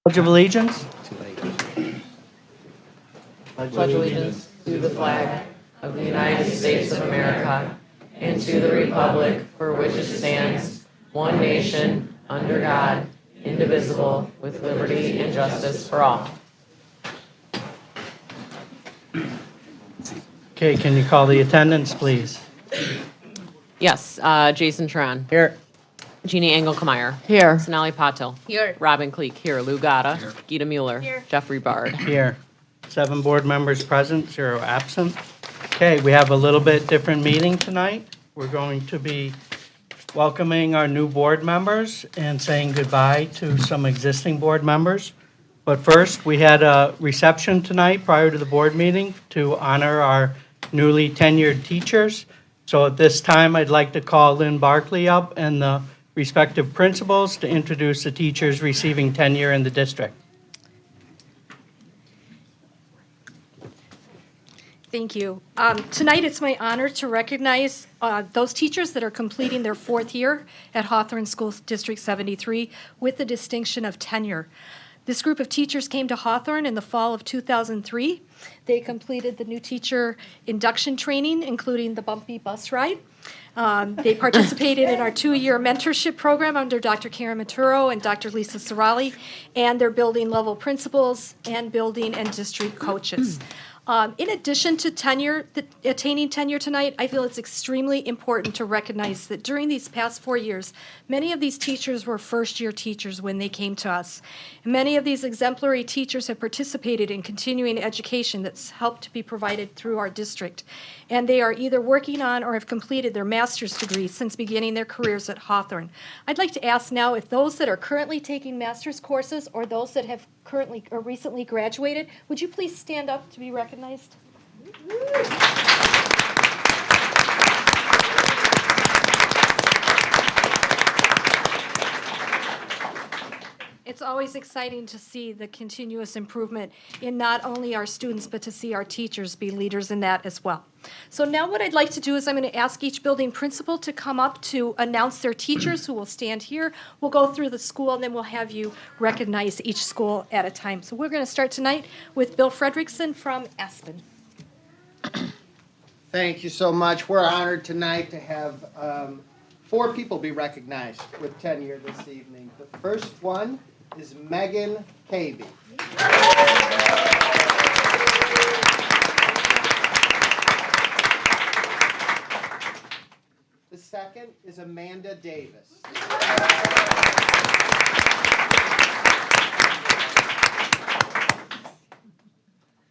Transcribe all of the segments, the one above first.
Pledge of Allegiance. Pledge allegiance to the flag of the United States of America and to the republic for which it stands, one nation, under God, indivisible, with liberty and justice for all. Okay, can you call the attendance, please? Yes, Jason Tron. Here. Jeannie Engelkemeyer. Here. Sonali Patil. Here. Robin Cleek. Here. Lou Gata. Gita Mueller. Here. Jeffrey Bard. Here. 7 board members present, 0 absent. Okay, we have a little bit different meeting tonight. We're going to be welcoming our new board members and saying goodbye to some existing board members. But first, we had a reception tonight prior to the board meeting to honor our newly tenured teachers. So at this time, I'd like to call Lynn Barkley up and the respective principals to introduce the teachers receiving tenure in the district. Thank you. Tonight, it's my honor to recognize those teachers that are completing their 4th year at Hawthorn School District 73 with the distinction of tenure. This group of teachers came to Hawthorn in the fall of 2003. They completed the new teacher induction training, including the bumpy bus ride. They participated in our 2-year mentorship program under Dr. Karen Maturo and Dr. Lisa Sorali, and they're building level principals and building and district coaches. In addition to attaining tenure tonight, I feel it's extremely important to recognize that during these past 4 years, many of these teachers were first-year teachers when they came to us. And many of these exemplary teachers have participated in continuing education that's helped to be provided through our district. And they are either working on or have completed their master's degree since beginning their careers at Hawthorn. I'd like to ask now if those that are currently taking master's courses or those that have currently or recently graduated, would you please stand up to be recognized? It's always exciting to see the continuous improvement in not only our students, but to see our teachers be leaders in that as well. So now what I'd like to do is I'm going to ask each building principal to come up to announce their teachers who will stand here. We'll go through the school, and then we'll have you recognize each school at a time. So we're going to start tonight with Bill Fredrickson from Aspen. Thank you so much. We're honored tonight to have 4 people be recognized with tenure this evening. The first one is Megan Cavey. The second is Amanda Davis.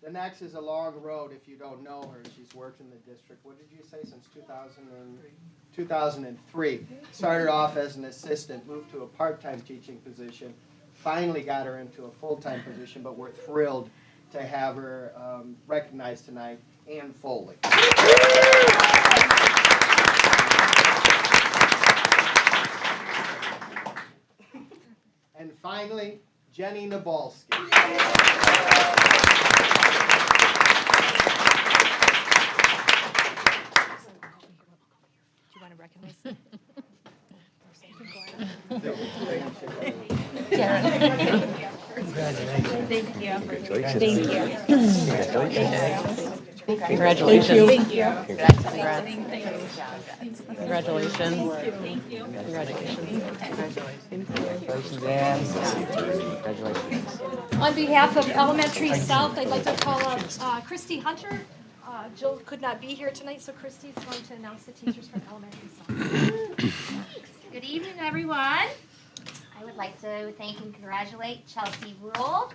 The next is a long road if you don't know her. She's worked in the district, what did you say, since 2003. Started off as an assistant, moved to a part-time teaching position, finally got her into a full-time position, but we're thrilled to have her recognized tonight, Ann Foley. And finally, Jenny Nabalski. Recognize Thank you. Congratulations. Thank you. Congrats. Congratulations. Thank you. Congratulations. Congratulations, Ann. Congratulations. On behalf of Elementary South, I'd like to call up Christy Hunter. Jill could not be here tonight, so Christy's going to announce the teachers from Elementary South. Good evening, everyone. I would like to thank and congratulate Chelsea Rule.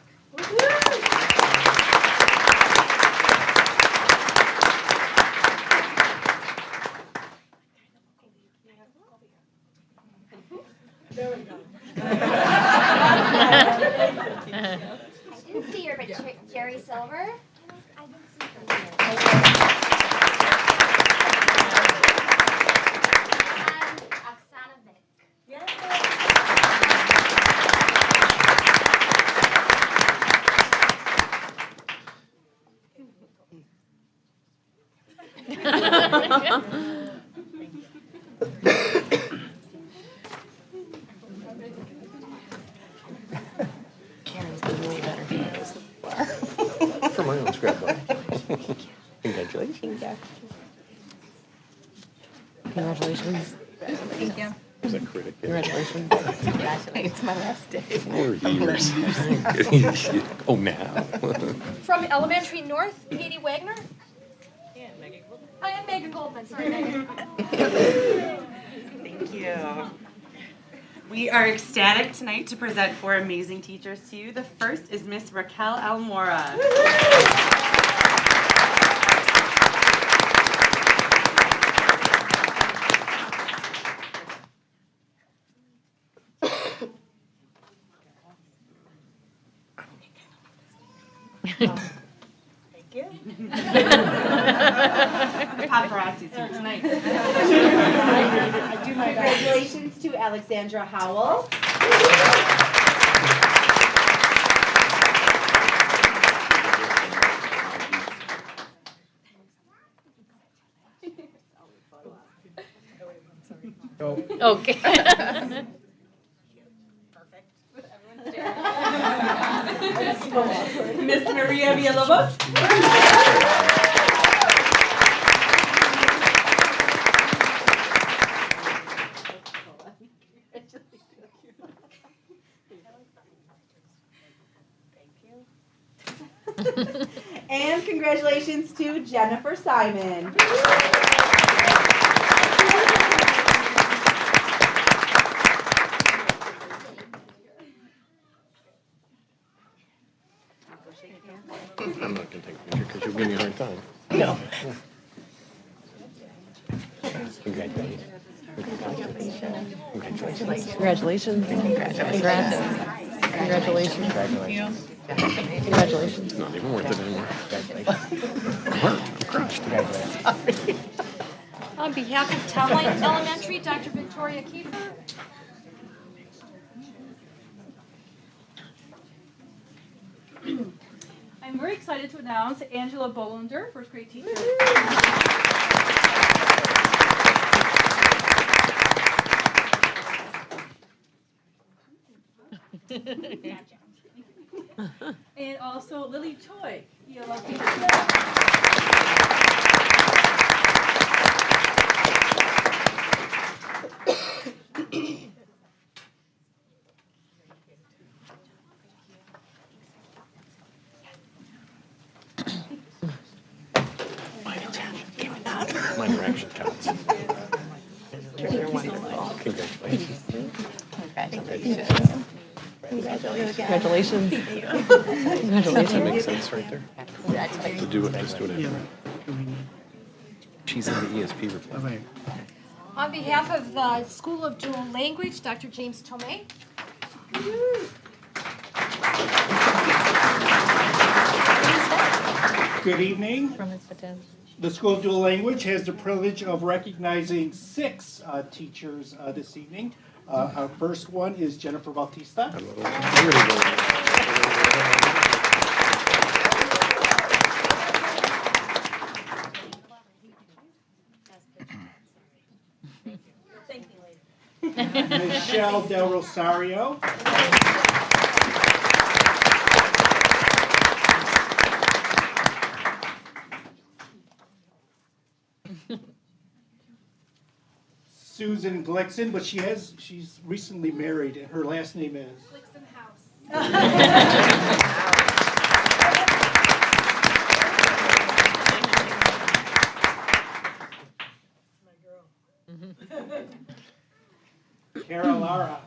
There we go. I didn't see her, but Jerry Silver. I didn't see her here. And Oksana Vick. Karen Congratulations. Congratulations. Thank you. Congratulations. It's my last day. 4 years. Oh, now. From Elementary North, Katie Wagner. I am Megan Goldman, sorry, Megan. Thank you. We are ecstatic tonight to present 4 amazing teachers to you. The first is Miss Raquel Almora. Thank you. Paparazzi's here tonight. I do my best. Congratulations to Alexandra Howell. Okay. Miss Maria Villalobos. And congratulations to Jennifer Simon. I'm not going to take a picture because you'll give me a hard time. No. Congratulations. Congratulations. Congratulations. Congrats. Congratulations. Congratulations. It's not even worth it anymore. I'm crushed. On behalf of Townline Elementary, Dr. Victoria Kiefer. I'm very excited to announce Angela Bolunder, first grade teacher. And also Lily Choi, ELL teacher. Minor action counts. You're wonderful. Congratulations. Congratulations. Congratulations. Congratulations. Does that make sense right there? To do it, just do it anyway. She's in the ESP report. On behalf of the School of Dual Language, Dr. James Tomei. Good evening. The School of Dual Language has the privilege of recognizing 6 teachers this evening. Our first one is Jennifer Bautista. Michelle Del Rosario. Susan Glixon, but she's recently married, and her last name is Glixon House. Cara Lara.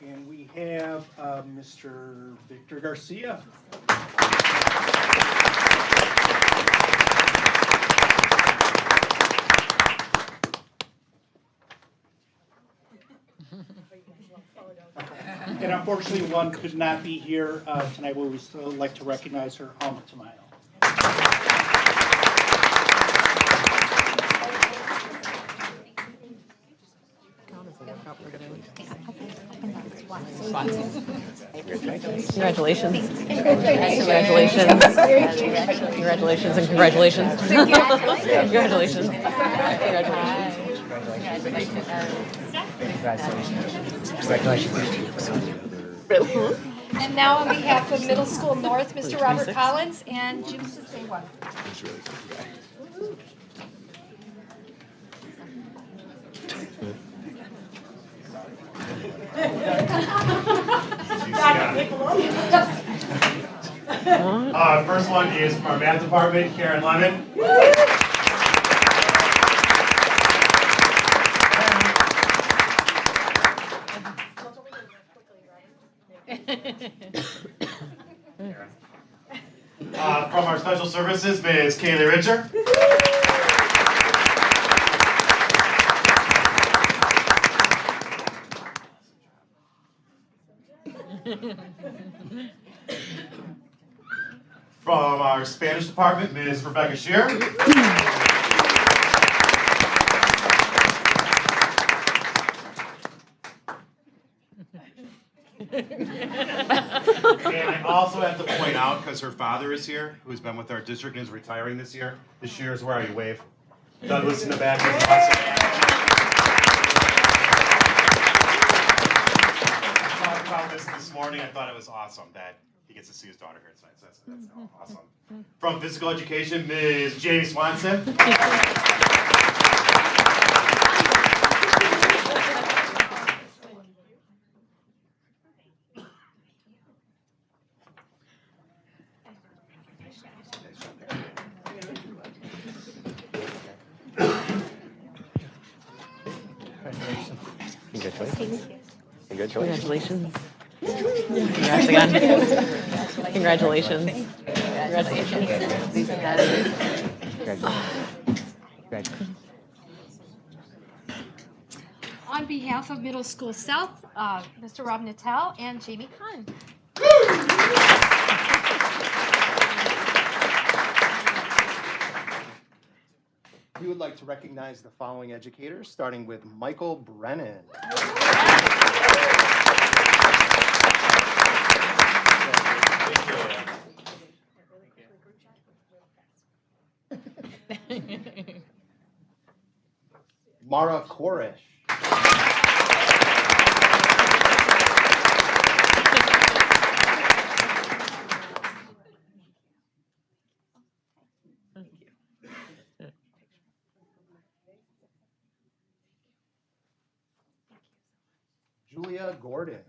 And we have Mr. Victor Garcia. And unfortunately, one could not be here tonight, but we still like to recognize her alma mater. Congratulations. Congratulations. Congratulations. Congratulations and congratulations. Congratulations. And now on behalf of Middle School North, Mr. Robert Collins and Jim Sisewa. First one is from our math department, Karen Lemon. From our special services, Ms. Kaylee Richer. From our Spanish department, Ms. Rebecca Shear. And I also have to point out, because her father is here, who's been with our district and is retiring this year. The Shears, where are you? Wave. Douglas in the back is awesome. I talked about this morning. I thought it was awesome that he gets to see his daughter here tonight. So that's awesome. From physical education, Ms. Jamie Swanson. Congratulations. Congrats again. Congratulations. Congratulations. On behalf of Middle School South, Mr. Rob Nattel and Jamie Kahn. We would like to recognize the following educators, starting with Michael Brennan. Mara Korish. Julia Gordon.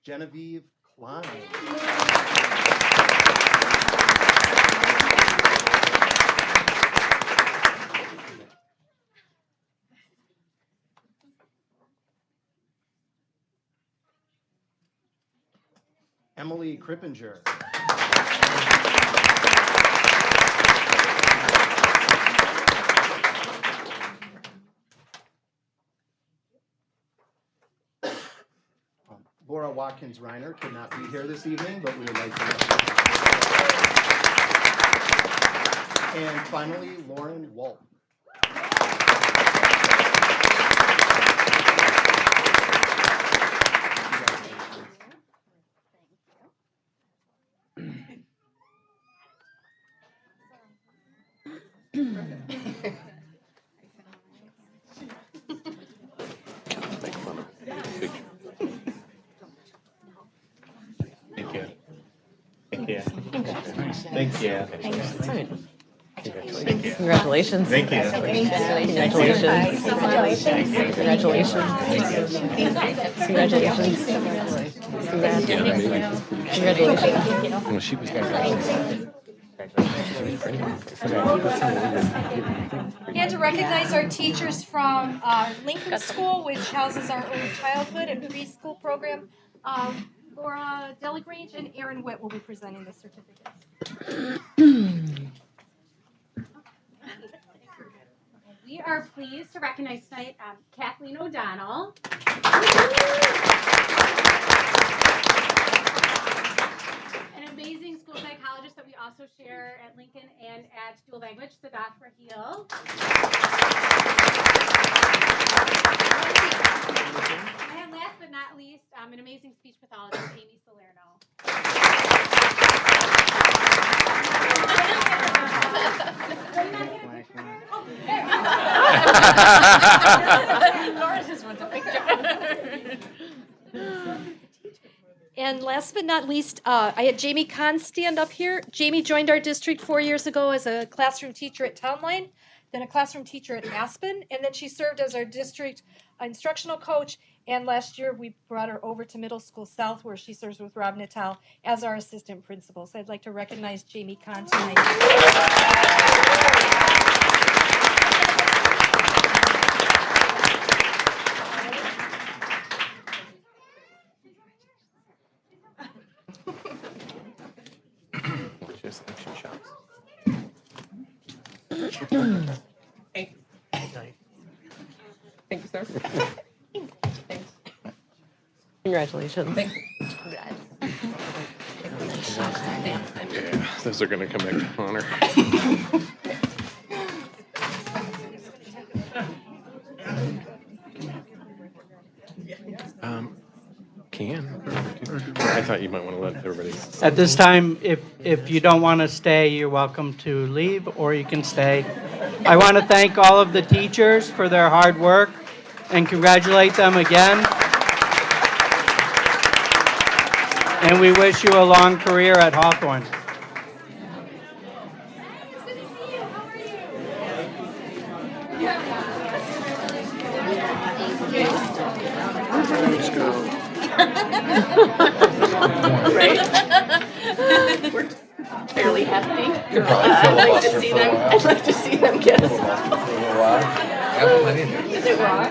Genevieve Klein. Emily Krippinger. Laura Watkins Reiner could not be here this evening, but we would like to. And finally, Lauren Wolf. Thank you. Congratulations. Thank you. Congratulations. Congratulations. Congratulations. Congratulations. Well, she was And to recognize our teachers from Lincoln School, which houses our early childhood and preschool program. Laura Delagrange and Aaron Witt will be presenting the certificates. We are pleased to recognize tonight Kathleen O'Donnell. An amazing school psychologist speechologist that we also share at Lincoln and at Dual Language, Sadat Raheel. And last but not least, an amazing speech pathologist, Amy Salerno. Laura just wants a picture. And last but not least, I had Jamie Kahn stand up here. Jamie joined our district 4 years ago as a classroom teacher at Townline, then a classroom teacher at Aspen, and then she served as our district instructional coach. And last year, we brought her over to Middle School South, where she serves with Rob Natal as our assistant principal. So I'd like to recognize Jamie Kahn tonight. Just action shots. Thank you, sir. Thanks. Congratulations. Yeah, those are gonna come back to honor. Can. I thought you might want to let everybody. At this time, if you don't want to stay, you're welcome to leave, or you can stay. I want to thank all of the teachers for their hard work and congratulate them again. And we wish you a long career at Hawthorn. Right? We're fairly hefty. I'd like to see them. I'd like to see them kiss. Is it wrong?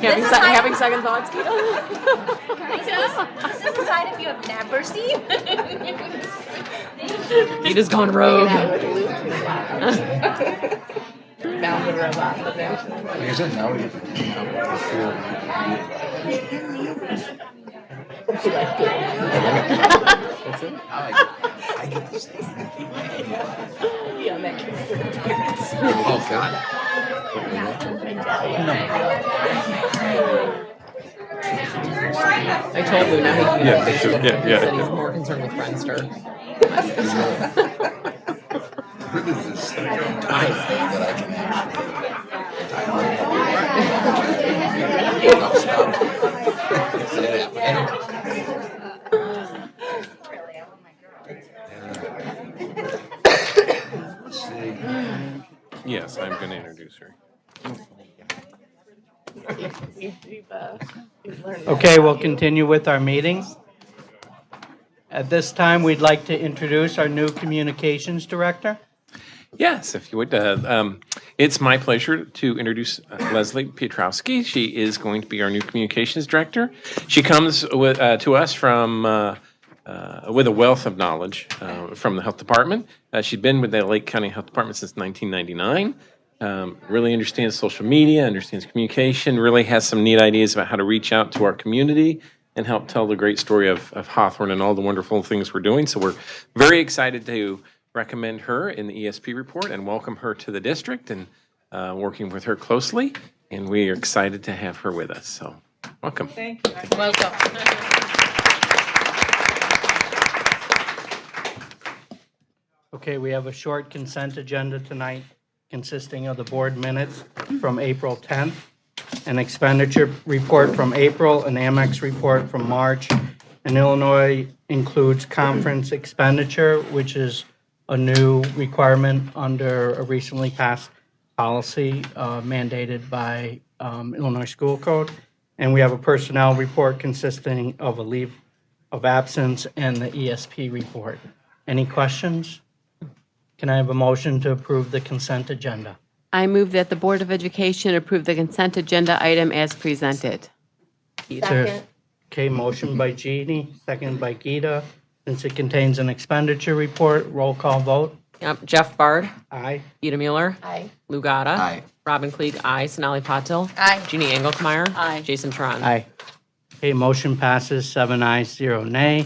Having second thoughts, Keita? This is a side of you have never seen. Keita's gone rogue. Bound the robot. Is it now? I get to say Yeah, that kid's oh, God. I told Lou now he can Yeah, go Facebook. yeah, He yeah. said he's more concerned with Friendster. What is this that I can have? No, stop. Yes, I'm going to introduce her. Okay, we'll continue with our meeting. At this time, we'd like to introduce our new communications director. Yes, if you would. It's my pleasure to introduce Leslie Piotrowski. She is going to be our new communications director. She comes with, to us from with a wealth of knowledge from the health department. She's been with the Lake County Health Department since 1999. Really understands social media, understands communication, really has some neat ideas about how to reach out to our community and help tell the great story of Hawthorn and all the wonderful things we're doing. So we're very excited to recommend her in the ESP report and welcome her to the district and working with her closely. And we are excited to have her with us. So welcome. Thank you. Welcome. Okay, we have a short consent agenda tonight consisting of the board minutes from April 10th, an expenditure report from April, an Amex report from March, and Illinois includes conference expenditure, which is a new requirement under a recently passed policy mandated by Illinois School Code. And we have a personnel report consisting of a leave of absence and the ESP report. Any questions? Can I have a motion to approve the consent agenda? I move that the Board of Education approve the consent agenda item as presented. Second. Okay, motion by Jeannie, second by Gita. Since it contains an expenditure report, roll call vote. Yep, Jeff Bard. Aye. Gita Mueller. Aye. Lou Gata. Aye. Robin Klieg, aye. Sonali Patil. Aye. Jeannie Engelkmeyer. Aye. Jason Tron. Aye. Okay, motion passes 7 ayes, 0 nay.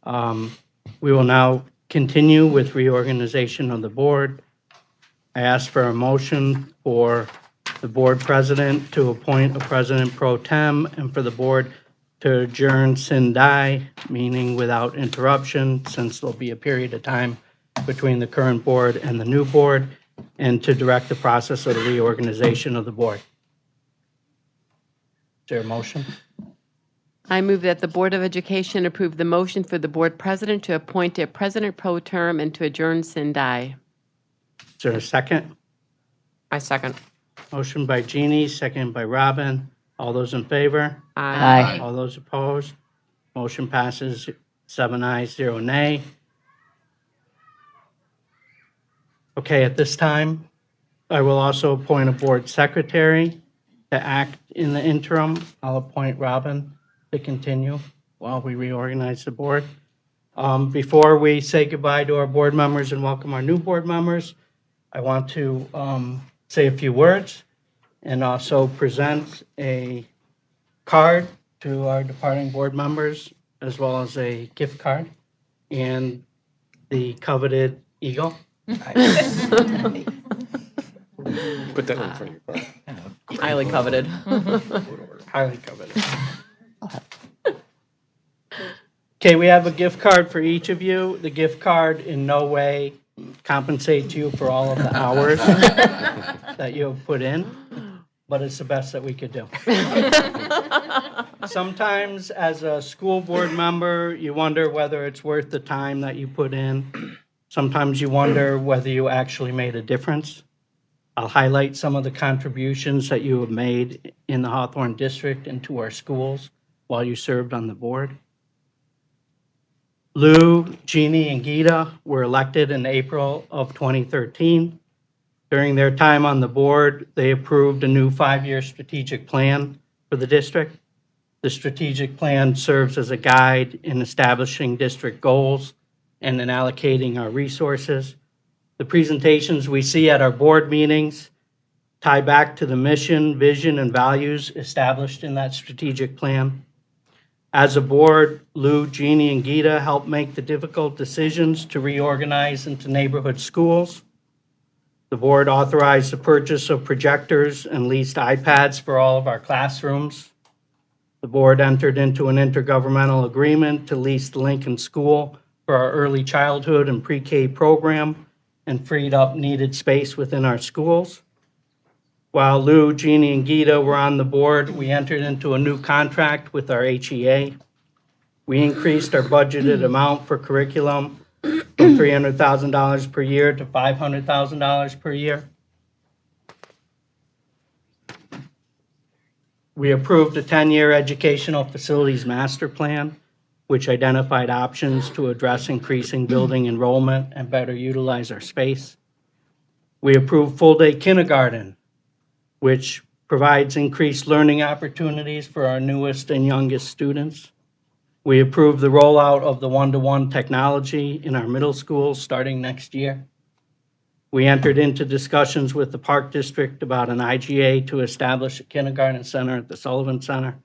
We will now continue with reorganization of the board. I ask for a motion for the board president to appoint a president pro tem and for the board to adjourn sine die, meaning without interruption, since there'll be a period of time between the current board and the new board, and to direct the process of the reorganization of the board. Is there a motion? I move that the Board of Education approve the motion for the board president to appoint a president pro term and to adjourn sine die. Is there a second? I second. Motion by Jeannie, second by Robin. All those in favor? Aye. All those opposed? Motion passes 7 ayes, 0 nay. Okay, at this time, I will also appoint a board secretary to act in the interim. I'll appoint Robin to continue while we reorganize the board. Before we say goodbye to our board members and welcome our new board members, I want to say a few words and also present a card to our departing board members, as well as a gift card and the coveted eagle. Put that in front of your car. Highly coveted. Highly coveted. Okay, we have a gift card for each of you. The gift card in no way compensates you for all of the hours that you have put in, but it's the best that we could do. Sometimes, as a school board member, you wonder whether it's worth the time that you put in. Sometimes you wonder whether you actually made a difference. I'll highlight some of the contributions that you have made in the Hawthorn district and to our schools while you served on the board. Lou, Jeannie, and Gita were elected in April of 2013. During their time on the board, they approved a new 5-year strategic plan for the district. The strategic plan serves as a guide in establishing district goals and in allocating our resources. The presentations we see at our board meetings tie back to the mission, vision, and values established in that strategic plan. As a board, Lou, Jeannie, and Gita helped make the difficult decisions to reorganize into neighborhood schools. The board authorized the purchase of projectors and leased iPads for all of our classrooms. The board entered into an intergovernmental agreement to lease the Lincoln School for our early childhood and pre-K program and freed up needed space within our schools. While Lou, Jeannie, and Gita were on the board, we entered into a new contract with our HEA. We increased our budgeted amount for curriculum from $300,000 per year to $500,000 per year. We approved a 10-year educational facilities master plan, which identified options to address increasing building enrollment and better utilize our space. We approved full-day kindergarten, which provides increased learning opportunities for our newest and youngest students. We approved the rollout of the one-to-one technology in our middle schools starting next year. We entered into discussions with the Park District about an IGA to establish a kindergarten center at the Sullivan Center.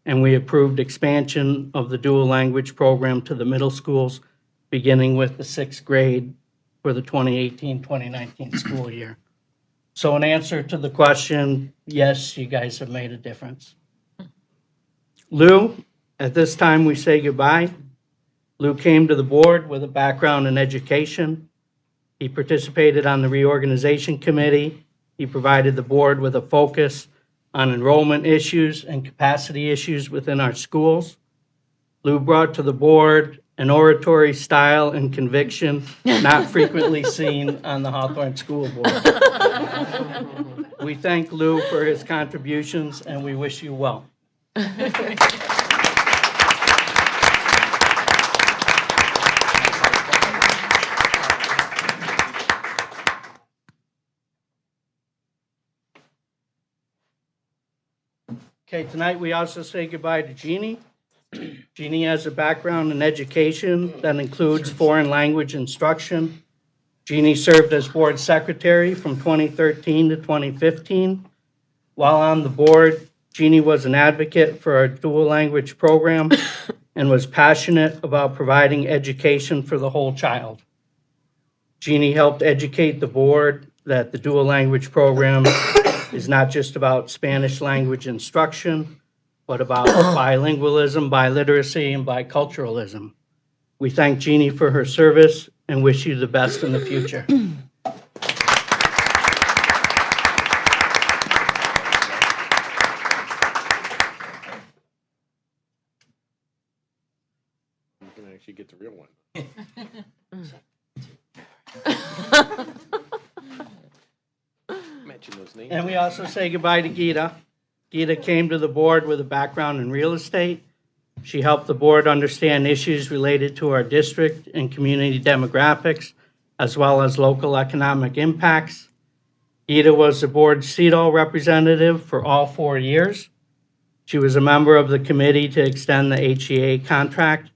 And we approved expansion of the dual language program to the middle schools, beginning with the 6th grade for the 2018-2019 school year. So in answer to the question, yes, you guys have made a difference. Lou, at this time we say goodbye. Lou came to the board with a background in education. He participated on the reorganization committee. He provided the board with a focus on enrollment issues and capacity issues within our schools. Lou brought to the board an oratory style and conviction not frequently seen on the Hawthorn School Board. We thank Lou for his contributions, and we wish you well. Okay, tonight we also say goodbye to Jeannie. Jeannie has a background in education that includes foreign language instruction. Jeannie served as board secretary from 2013 to 2015. While on the board, Jeannie was an advocate for our dual language program and was passionate about providing education for the whole child. Jeannie helped educate the board that the dual language program is not just about Spanish language instruction, but about bilingualism, biliteracy, and biculturalism. We thank Jeannie for her service and wish you the best in the future. You can actually get the real one. Mention those names. And we also say goodbye to Gita. Gita came to the board with a background in real estate. She helped the board understand issues related to our district and community demographics, as well as local economic impacts. Gita was the board's CEDAW representative for all 4 years. She was a member of the committee to extend the HEA contract,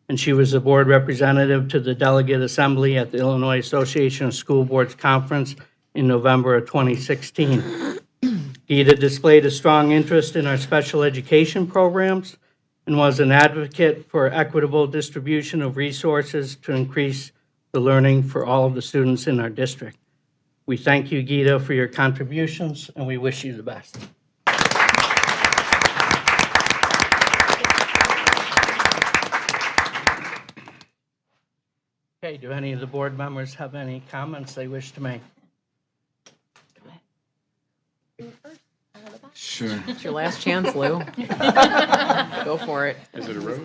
and she was the board representative to the delegate assembly at the Illinois Association of School Boards Conference in November of 2016. Gita displayed a strong interest in our special education programs and was an advocate for equitable distribution of resources to increase the learning for all of the students in our district. We thank you, Gita, for your contributions, and we wish you the best. Okay, do any of the board members have any comments they wish to make? Sure. It's your last chance, Lou. Go for it. Is it a roast?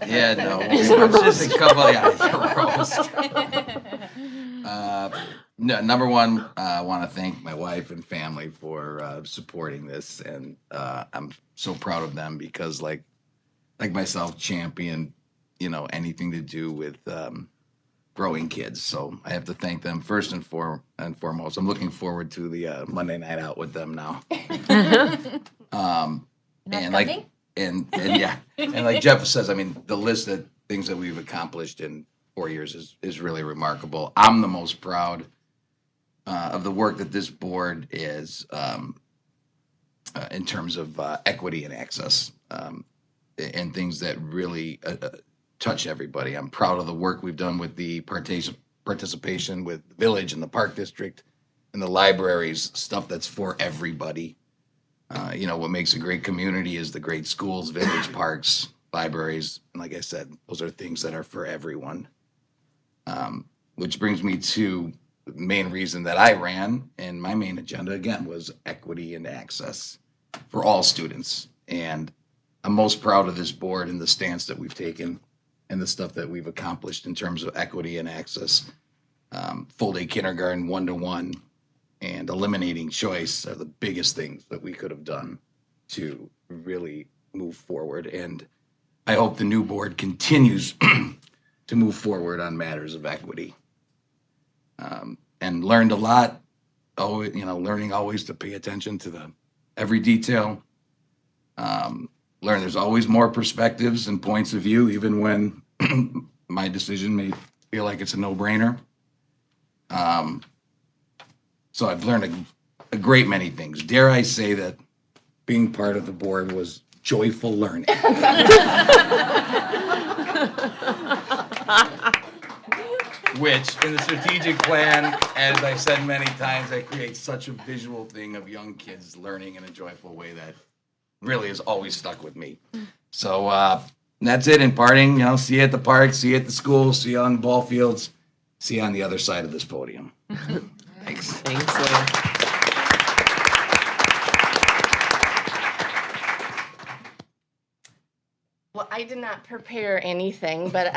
Yeah, no. It's just a couple. Yeah, it's a roast. No, number one, I want to thank my wife and family for supporting this, and I'm so proud of them because, like myself, champion, anything to do with growing kids. So I have to thank them first and foremost. I'm looking forward to the Monday night out with them now. And like Jeff says, I mean, the list of things that we've accomplished in 4 years is really remarkable. I'm the most proud of the work that this board is in terms of equity and access and things that really touch everybody. I'm proud of the work we've done with the participation with the village and the park district and the libraries, stuff that's for everybody. What makes a great community is the great schools, village, parks, libraries. And like I said, those are things that are for everyone. Which brings me to the main reason that I ran, and my main agenda, again, was equity and access for all students. And I'm most proud of this board and the stance that we've taken and the stuff that we've accomplished in terms of equity and access. Full-day kindergarten, 1-to-1, and eliminating choice are the biggest things that we could have done to really move forward. And I hope the new board continues to move forward on matters of equity. And learned a lot, learning always to pay attention to every detail. Learn there's always more perspectives and points of view, even when my decision may feel like it's a no-brainer. So I've learned a great many things. Dare I say that being part of the board was joyful learning. Which, in the strategic plan, as I've said many times, I create such a visual thing of young kids learning in a joyful way that really has always stuck with me. So that's it in parting. See you at the park, see you at the school, see you on the ball fields, see you on the other side of this podium. Thanks. Thanks, Lou. Well, I did not prepare anything, but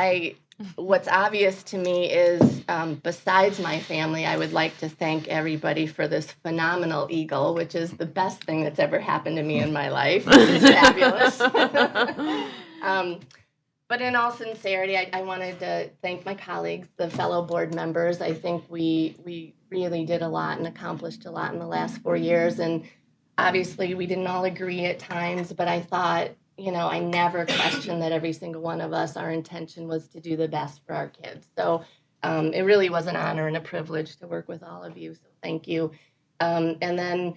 what's obvious to me is, besides my family, I would like to thank everybody for this phenomenal eagle, which is the best thing that's ever happened to me in my life. It's fabulous. But in all sincerity, I wanted to thank my colleagues, the fellow board members. I think we really did a lot and accomplished a lot in the last 4 years. And obviously, we didn't all agree at times, but I thought, I never questioned that every single one of us, our intention was to do the best for our kids. So it really was an honor and a privilege to work with all of you. So thank you. And then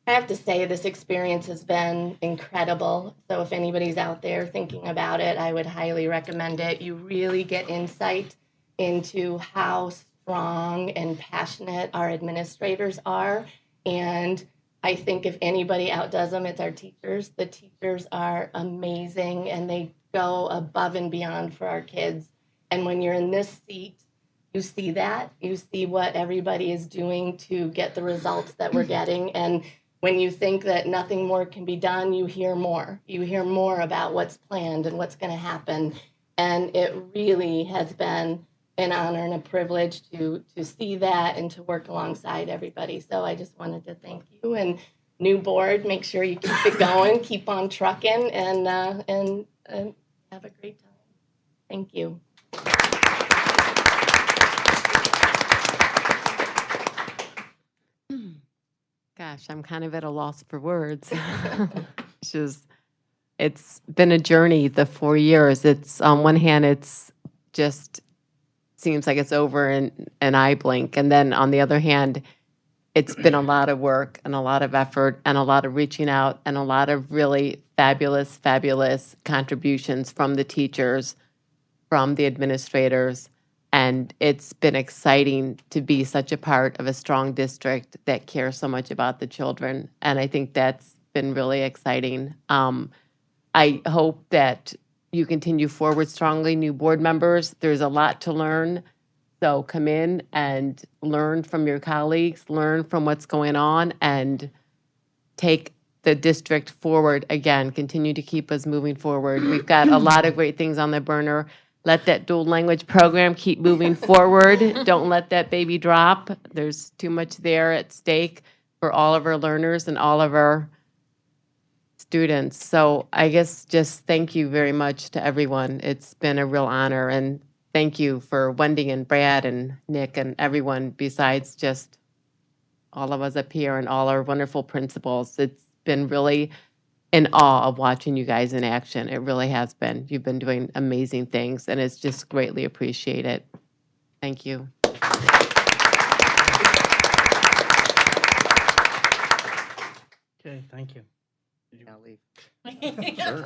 I have to say this experience has been incredible. So if anybody's out there thinking about it, I would highly recommend it. You really get insight into how strong and passionate our administrators are. And I think if anybody outdoes them, it's our teachers. The teachers are amazing and they go above and beyond for our kids. And when you're in this seat, you see that. You see what everybody is doing to get the results that we're getting. And when you think that nothing more can be done, you hear more. You hear more about what's planned and what's going to happen. And it really has been an honor and a privilege to see that and to work alongside everybody. So I just wanted to thank you. And new board, make sure you keep it going, keep on trucking, and have a great time. Thank you. Gosh, I'm kind of at a loss for words. It's been a journey, the 4 years. It's on one hand, it's just seems like it's over in an eye blink. And then on the other hand, it's been a lot of work and a lot of effort and a lot of reaching out and a lot of really fabulous, fabulous contributions from the teachers, from the administrators. And it's been exciting to be such a part of a strong district that cares so much about the children. And I think that's been really exciting. I hope that you continue forward strongly, new board members. There's a lot to learn. So come in and learn from your colleagues, learn from what's going on, and take the district forward again. Continue to keep us moving forward. We've got a lot of great things on the burner. Let that dual language program keep moving forward. Don't let that baby drop. There's too much there at stake for all of our learners and all of our students. So I guess just thank you very much to everyone. It's been a real honor. And thank you for Wendy and Brad and Nick and everyone besides just all of us up here and all our wonderful principals. It's been really in awe of watching you guys in action. It really has been. You've been doing amazing things, and it's just greatly appreciated. Thank you. Okay, thank you. I'll leave. Sure.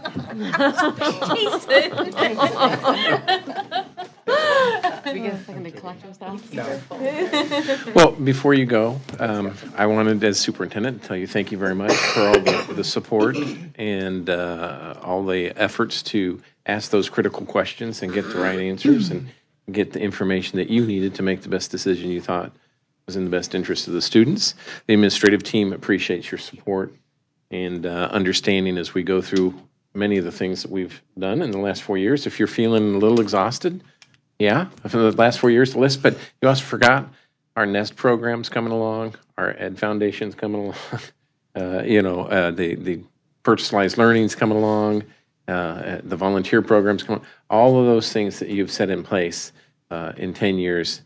We get a second to collect yourself? Well, before you go, I wanted, as superintendent, to tell you thank you very much for all the support and all the efforts to ask those critical questions and get the right answers and get the information that you needed to make the best decision you thought was in the best interest of the students. The administrative team appreciates your support and understanding as we go through many of the things that we've done in the last 4 years. If you're feeling a little exhausted, yeah, from the last 4 years, the list, but you also forgot our NEST program's coming along, our Ed Foundation's coming along, the personalized learning's coming along, the volunteer program's coming. All of those things that you've set in place in 10 years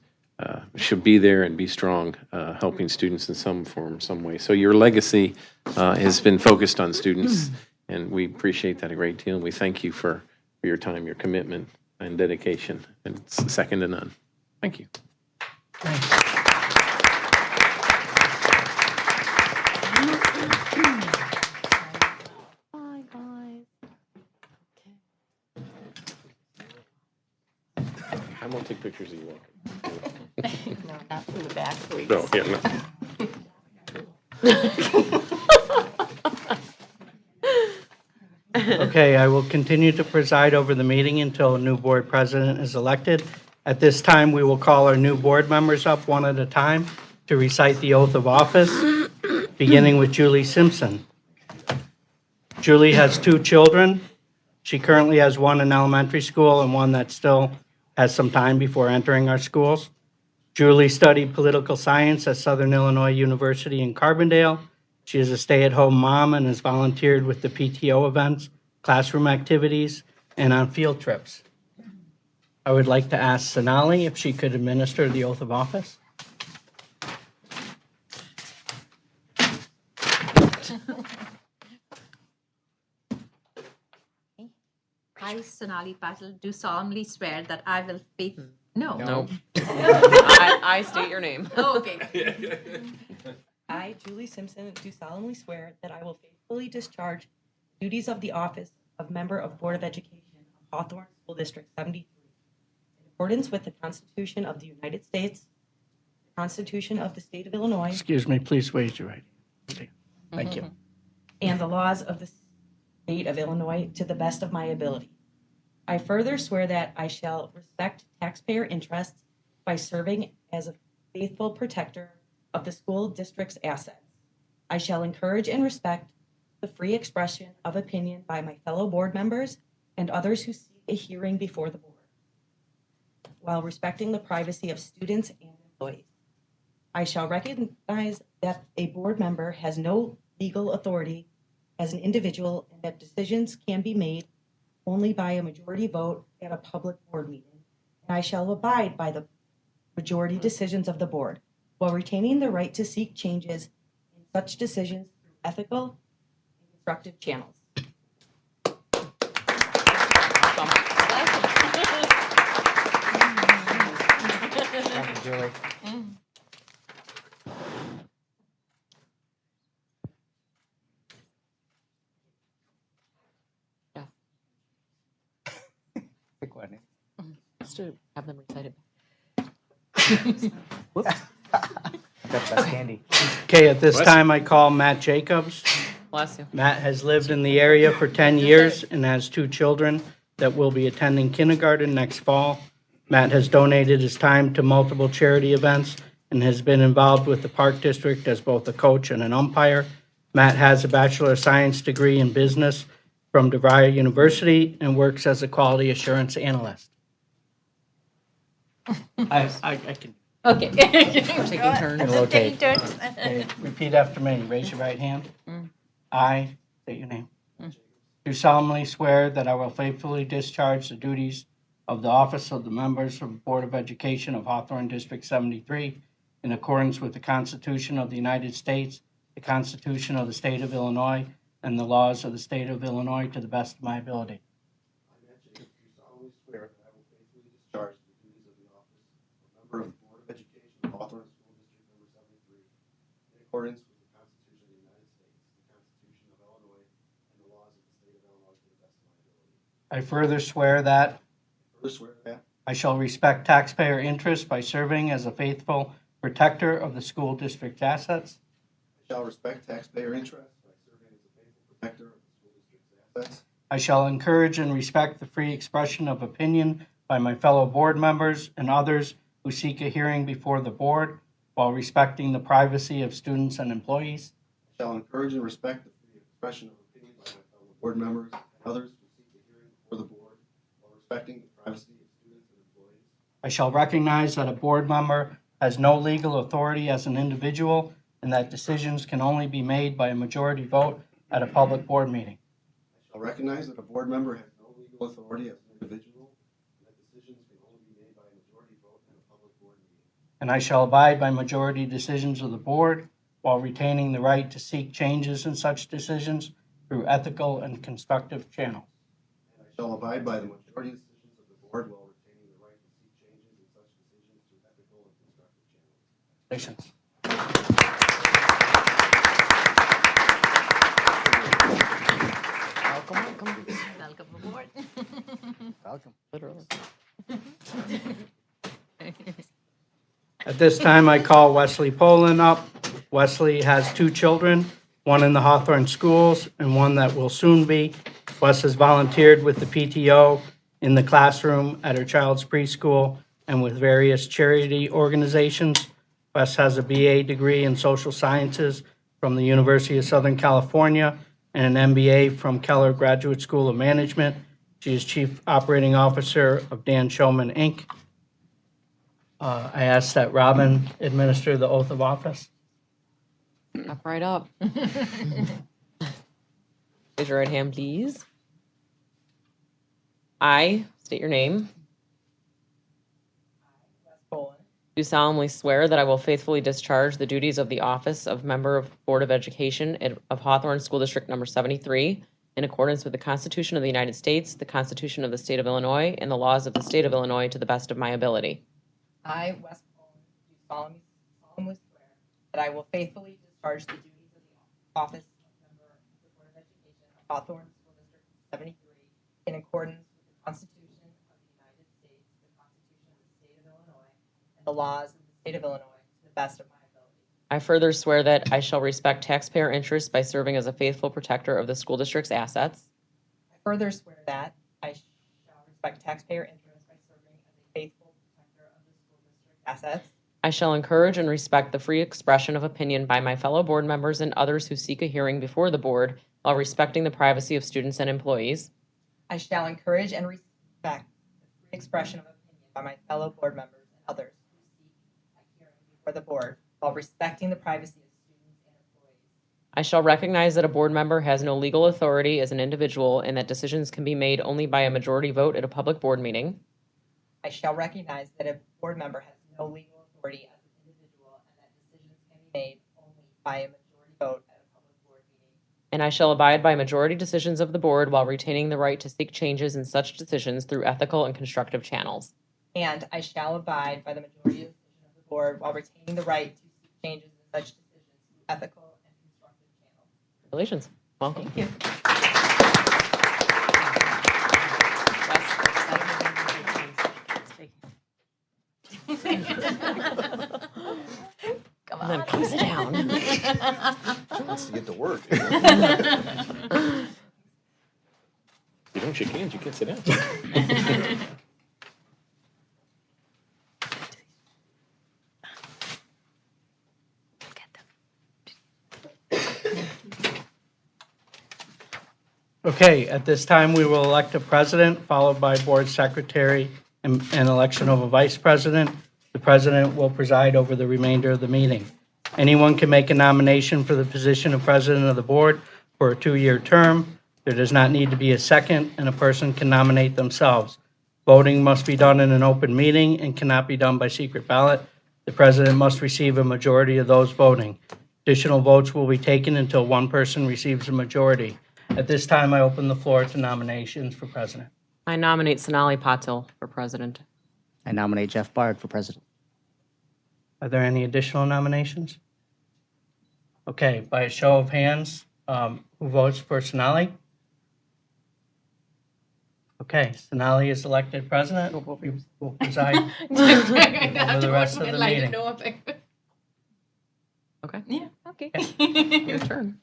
should be there and be strong, helping students in some form, some way. So your legacy has been focused on students, and we appreciate that a great deal. And we thank you for your time, your commitment, and dedication. And it's second to none. Thank you. Bye, guys. I won't take pictures of you walking. No, not from the back, please. No, yeah, no. Okay, I will continue to preside over the meeting until a new board president is elected. At this time, we will call our new board members up one at a time to recite the oath of office, beginning with Julie Simpson. Julie has 2 children. She currently has one in elementary school and one that still has some time before entering our schools. Julie studied political science at Southern Illinois University in Carbondale. She is a stay-at-home mom and has volunteered with the PTO events, classroom activities, and on field trips. I would like to ask Sonali if she could administer the oath of office. I, Sonali Patil, do solemnly swear that I will No. No. I state your name. Oh, okay. I, Julie Simpson, do solemnly swear that I will faithfully discharge the duties of the office of Member of Board of Education of Hawthorn School District 73 in accordance with the Constitution of the United States, the Constitution of the State of Illinois, Excuse me, please raise your right hand. Thank you. and the laws of the State of Illinois to the best of my ability. I further swear that I shall respect taxpayer interests by serving as a faithful protector of the school district's assets. I shall encourage and respect the free expression of opinion by my fellow board members and others who seek a hearing before the board, while respecting the privacy of students and employees. I shall recognize that a board member has no legal authority as an individual and that decisions can be made only by a majority vote at a public board meeting. And I shall abide by the majority decisions of the board while retaining the right to seek changes in such decisions through ethical and constructive channels. Thank you, Julie. Pick one. Just to have them recite it. That's candy. Okay, at this time, I call Matt Jacobs. Bless you. Matt has lived in the area for 10 years and has 2 children that will be attending kindergarten next fall. Matt has donated his time to multiple charity events and has been involved with the Park District as both a coach and an umpire. Matt has a Bachelor of Science degree in business from DeVry University and works as a quality assurance analyst. I can. Okay. Taking turns. Rotate. Okay, repeat after me. Raise your right hand. I, state your name. Do solemnly swear that I will faithfully discharge the duties of the office of the members of the Board of Education of Hawthorn District 73 in accordance with the Constitution of the United States, the Constitution of the State of Illinois, and the laws of the State of Illinois to the best of my ability. I, Matt Jacobs, do solemnly swear that I will faithfully discharge the duties of the office of member of the Board of Education of Hawthorn School District number 73 in accordance with the Constitution of the United States, the Constitution of Illinois, and the laws of the State of Illinois to the best of my ability. I further swear that I shall respect taxpayer interests by serving as a faithful protector of the school district's assets. I shall respect taxpayer interests by serving as a faithful protector of the school district's assets. I shall encourage and respect the free expression of opinion by my fellow board members and others who seek a hearing before the board while respecting the privacy of students and employees. I shall encourage and respect the free expression of opinion by my fellow board members and others who seek a hearing before the board while respecting the privacy of students and employees. I shall recognize that a board member has no legal authority as an individual and that decisions can only be made by a majority vote at a public board meeting. I shall recognize that a board member has no legal authority as an individual and that decisions can only be made by a majority vote at a public board meeting. And I shall abide by majority decisions of the board while retaining the right to seek changes in such decisions through ethical and constructive channels. And I shall abide by the majority decisions of the board while retaining the right to seek changes in such decisions through ethical and constructive channels. Congratulations. Welcome aboard. Welcome. Literally. At this time, I call Wesley Poland up. Wesley has 2 children, one in the Hawthorn schools and one that will soon be. Wes has volunteered with the PTO in the classroom at her child's preschool and with various charity organizations. Wes has a BA degree in social sciences from the University of Southern California and an MBA from Keller Graduate School of Management. She is Chief Operating Officer of Dan Showman, Inc. I ask that Robin administer the oath of office. Up right up. Raise your right hand, please. I state your name. Do solemnly swear that I will faithfully discharge the duties of the office of member of Board of Education of Hawthorn School District number 73 in accordance with the Constitution of the United States, the Constitution of the State of Illinois, and the laws of the State of Illinois to the best of my ability. I, Wes Poland, do solemnly swear that I will faithfully discharge the duties of the office of member of the Board of Education of Hawthorn School District 73 in accordance with the Constitution of the United States, the Constitution of the State of Illinois, and the laws of the State of Illinois to the best of my ability. I further swear that I shall respect taxpayer interests by serving as a faithful protector of the school district's assets. I further swear that I shall respect taxpayer interests by serving as a faithful protector of the school district's assets. I shall encourage and respect the free expression of opinion by my fellow board members and others who seek a hearing before the board while respecting the privacy of students and employees. I shall encourage and respect the free expression of opinion by my fellow board members and others who seek a hearing before the board while respecting the privacy of students and employees. I shall recognize that a board member has no legal authority as an individual and that decisions can be made only by a majority vote at a public board meeting. I shall recognize that a board member has no legal authority as an individual and that decisions can be made only by a majority vote at a public board meeting. And I shall abide by majority decisions of the board while retaining the right to seek changes in such decisions through ethical and constructive channels. And I shall abide by the majority decision of the board while retaining the right to seek changes in such decisions through ethical and constructive channels. Congratulations. Welcome. Thank you. Come on. And then comes down. She wants to get to work. You don't shake hands, you can't sit down. Okay, at this time, we will elect a president, followed by board secretary and election of a vice president. The president will preside over the remainder of the meeting. Anyone can make a nomination for the position of president of the board for a 2-year term. There does not need to be a second, and a person can nominate themselves. Voting must be done in an open meeting and cannot be done by secret ballot. The president must receive a majority of those voting. Additional votes will be taken until one person receives a majority. At this time, I open the floor to nominations for president. I nominate Sonali Patil for president. I nominate Jeff Bard for president. Are there any additional nominations? Okay, by a show of hands, who votes for Sonali? Okay, Sonali is elected president. We will preside over the rest of the meeting. Okay. Yeah, okay. Your turn.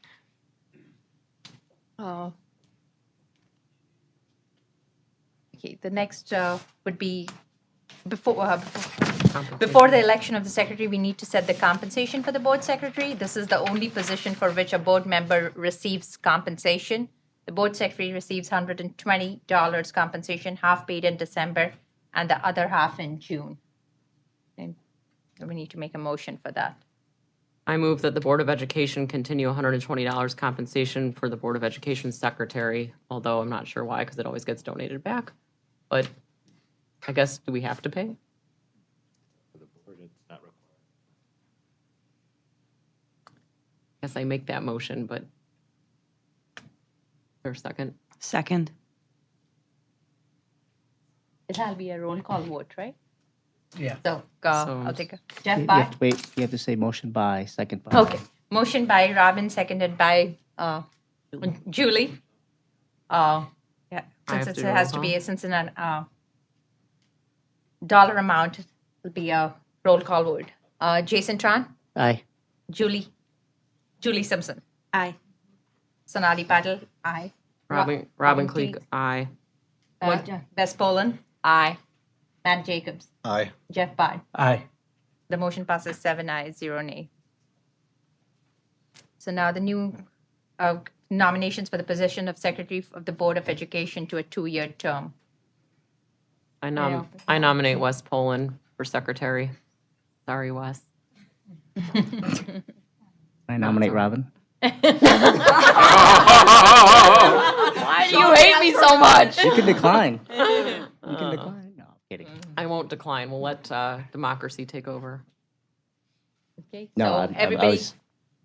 Okay, the next would be before the election of the secretary, we need to set the compensation for the board secretary. This is the only position for which a board member receives compensation. The board secretary receives $120 compensation, half paid in December and the other half in June. And we need to make a motion for that. I move that the Board of Education continue $120 compensation for the Board of Education secretary, although I'm not sure why, because it always gets donated back. But I guess, do we have to pay? For the board, it's not required. Guess I make that motion, but. Is there a second? Second. It'll be a roll call vote, right? Yeah. So, So- I'll take a, Jeff You Bard? have to wait, you have to say motion by, second by. Okay, motion by Robin, seconded by Julie. Yeah, I since have it to has roll to be, since an dollar amount, will be a roll call vote. Jason Tran, Aye. Julie Simpson, Aye. Sonali Patil, aye. Robin Cleek, aye. Bess Poland, aye. Matt Jacobs, Aye. Jeff Bard. Aye. The motion passes 7 ayes, 0 nay. So now the new nominations for the position of Secretary of the Board of Education to a 2-year term. I nominate Wes Poland for secretary. Sorry, Wes. I nominate Robin. Why do you hate me so much? You can decline. You can decline. No, I'm kidding. I won't decline. We'll let democracy take over. Okay, No, so I everybody, was,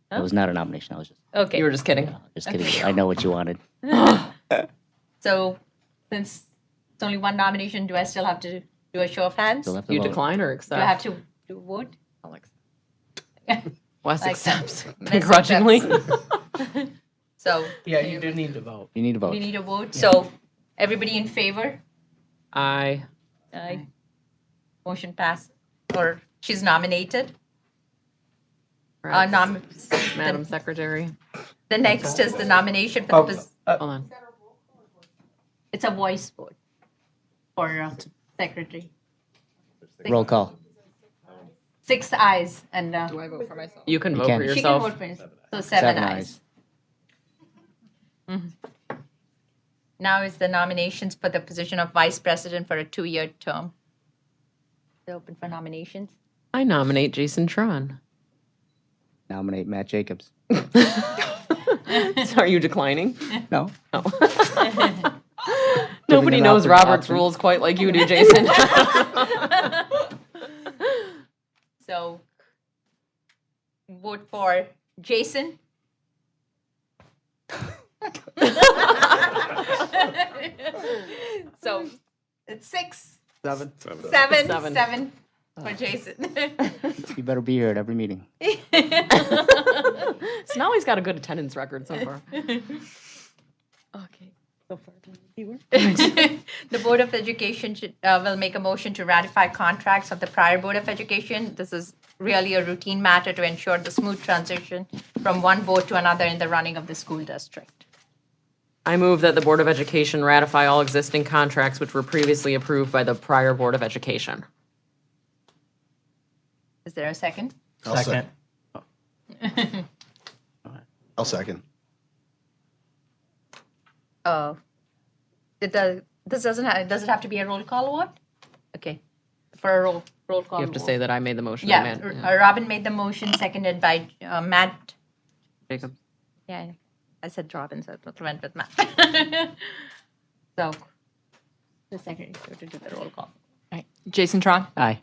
that was not a nomination. I was just, okay. You were just kidding. just kidding. I know what you wanted. So since it's only one nomination, do I still have to do a show of hands? Still have to You vote. decline or Do accept? I have to vote? Alex. Wes Like accepts that. Wes begrudgingly. accepts. So Yeah, you do need to vote. You need to vote. we need a vote. So everybody in favor? Aye. Aye. Motion passed. Or she's nominated. Madam Secretary. The next is the nomination for the Hold on. it's a voice vote for secretary. Roll call. 6 ayes and Do I vote for myself? You can You vote can. for she can yourself. vote for herself. So 7 ayes. Now is the nominations for the position of vice president for a 2-year term. They're open for nominations. I nominate Jason Tron. Nominate Matt Jacobs. So are you declining? No. Nobody an knows option- Robert's option. rules quite like you do, Jason. So vote for Jason. So it's 6. 7. 7 for Jason. You better be here at every meeting. Sonali's got a good attendance record so far. Okay. So far, The Board of Education will make a motion to ratify contracts of the prior Board of Education. This is really a routine matter to ensure the smooth transition from one board to another in the running of the school district. I move that the Board of Education ratify all existing contracts which were previously approved by the prior Board of Education. Is there a second? Second. I'll second. This does it have to be a roll call vote? Okay, for a roll call You have to vote. say that I made the motion. Yeah, Amanda. Robin made the motion, seconded by Matt. Jacob. Yeah, I said Robin, so it went with Matt. So, the secretary to do the roll call. Right. Jason Tron. Aye.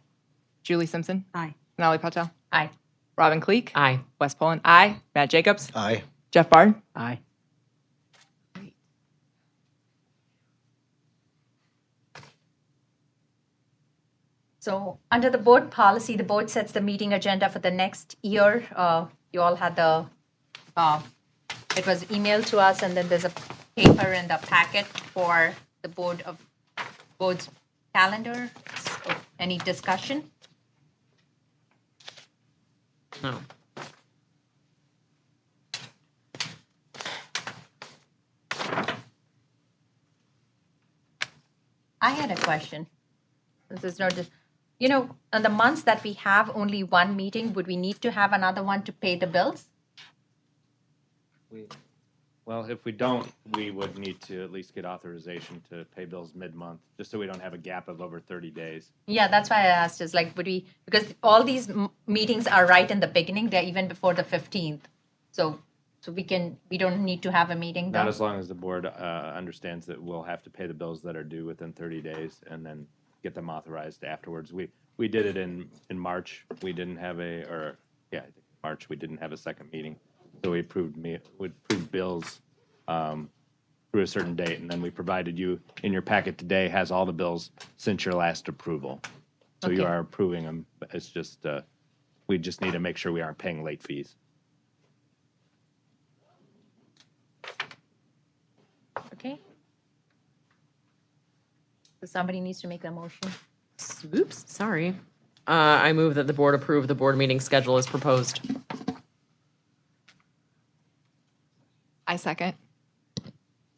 Julie Simpson. Aye. Sonali Patel. Aye. Robin Cleek. Aye. Wes Poland. Aye. Matt Jacobs. Aye. Jeff Bard. Aye. So, under the board policy, the board sets the meeting agenda for the next year. You all had it was emailed to us, and then there's a paper in the packet for the board's calendar. So, any discussion? No. I had a question. This is not just, on the months that we have only one meeting, would we need to have another one to pay the bills? Well, if we don't, we would need to at least get authorization to pay bills mid-month, just so we don't have a gap of over 30 days. Yeah, that's why I asked, is like, would we, because all these meetings are right in the beginning, they're even before the 15th. So we don't need to have a meeting though? Not as long as the board understands that we'll have to pay the bills that are due within 30 days and then get them authorized afterwards. We did it in March. We didn't have March, we didn't have a second meeting. So we approved bills through a certain date, and then we provided you, in your packet today, has all the bills since your last approval. So you Okay. are approving them, but it's just, we just need to make sure we aren't paying late fees. Okay. So somebody needs to make a motion. Oops, sorry. I move that the board approve the board meeting schedule as proposed. I second.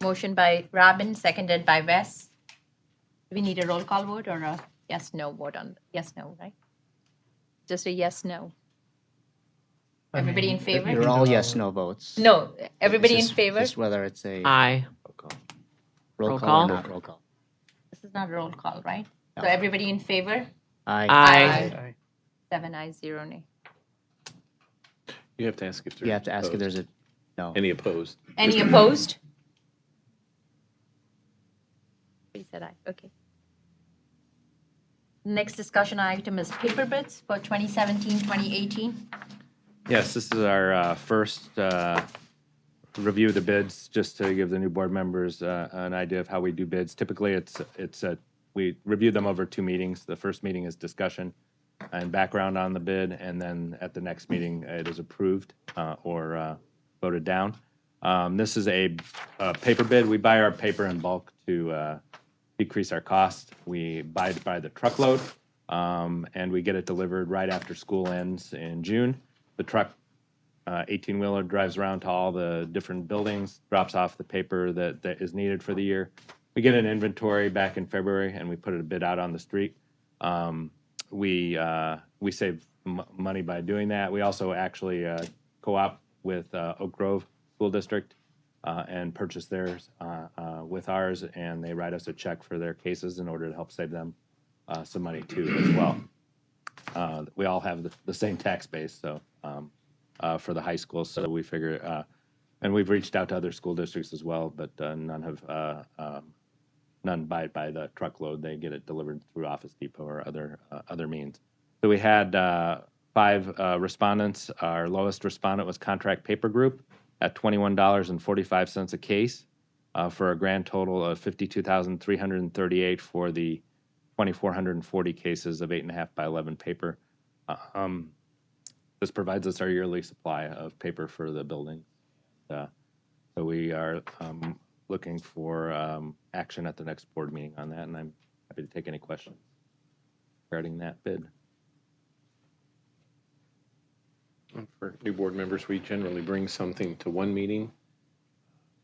Motion by Robin, seconded by Wes. Do we need a roll call vote or a yes, no vote on, yes, no, right? Just a yes, no. Everybody in favor? They're all yes, no votes. No, everybody in Just- favor? Just whether it's a Aye. roll Roll call call? or not roll call. This is not a roll call, right? No. So everybody in favor? Aye. Aye. 7 ayes, 0 nay. You have to ask if there's. You have to ask if there's a, no. Any opposed? Any opposed? He said aye, okay. Next discussion item is paper bids for 2017, 2018. Yes, this is our first review of the bids, just to give the new board members an idea of how we do bids. Typically, we review them over 2 meetings. The first meeting is discussion. and background on the bid, and then at the next meeting, it is approved or voted down. This is a paper bid. We buy our paper in bulk to decrease our cost. We buy it by the truckload, and we get it delivered right after school ends in June. The truck 18-wheeler drives around to all the different buildings, drops off the paper that is needed for the year. We get an inventory back in February, and we put a bid out on the street. We save money by doing that. We also actually co-op with Oak Grove School District and purchase theirs with ours, and they write us a check for their cases in order to help save them some money too as well. We all have the same tax base, so for the high school, so we figure, and we've reached out to other school districts as well, but none buy it by the truckload. They get it delivered through Office Depot or other means. So we had 5 respondents. Our lowest respondent was Contract Paper Group at $21.45 a case for a grand total of $52,338 for the 2,440 cases of 8.5 by 11 paper. This provides us our yearly supply of paper for the building. So we are looking for action at the next board meeting on that, and I'm happy to take any questions regarding that bid. For new board members, we generally bring something to one meeting,